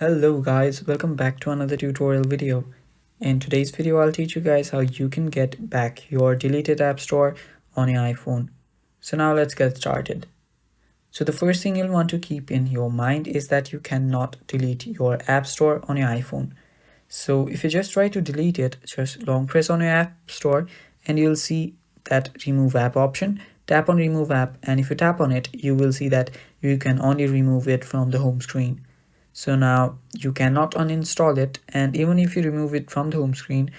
Hello guys, welcome back to another tutorial video. In today's video, I'll teach you guys how you can get back your deleted app store on your iPhone. So now let's get started. So the first thing you'll want to keep in your mind is that you cannot delete your app store on your iPhone. So if you just try to delete it, just long press on your app store and you'll see that remove app option. Tap on remove app, and if you tap on it, you will see that you can only remove it from the home screen. So now you cannot uninstall it, and even if you remove it from the home screen,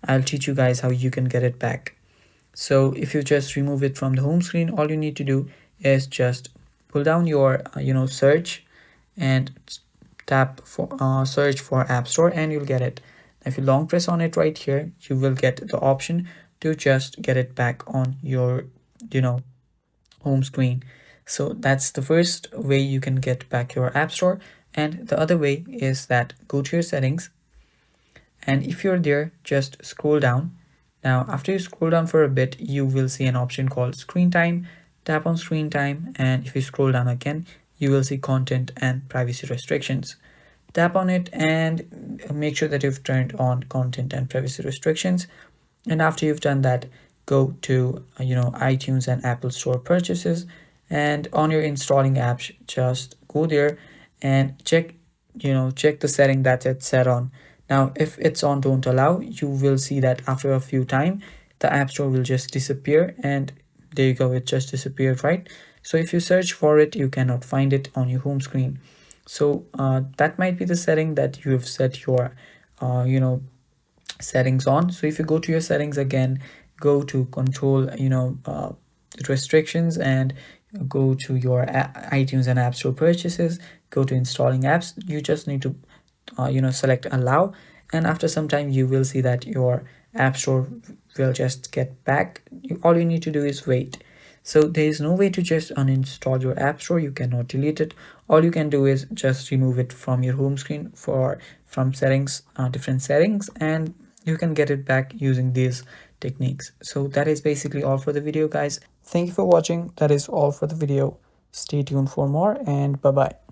I'll teach you guys how you can get it back. So if you just remove it from the home screen, all you need to do is just pull down your search and tap for search for app store, and you'll get it. If you long press on it right here, you will get the option to just get it back on your home screen. So that's the first way you can get back your app store. And the other way is that go to your settings, and if you're there, just scroll down. Now after you scroll down for a bit, you will see an option called screen time. Tap on screen time, and if you scroll down again, you will see content and privacy restrictions. Tap on it and make sure that you've turned on content and privacy restrictions. And after you've done that, go to iTunes and Apple Store purchases, and on your installing apps, just go there and check the setting that it's set on. Now if it's on don't allow, you will see that after a few time the app store will just disappear, and there you go, it just disappeared, right? So if you search for it, you cannot find it on your home screen. So that might be the setting that you have set your settings on. So if you go to your settings again, go to control restrictions, and go to your iTunes and App Store purchases, go to installing apps. You just need to select allow, and after some time you will see that your app store will just get back. All you need to do is wait. So there is no way to just uninstall your app store. You cannot delete it. All you can do is just remove it from your home screen from settings, different settings, and you can get it back using these techniques. So that is basically all for the video, guys. Thank you for watching. That is all for the video. Stay tuned for more, and bye bye.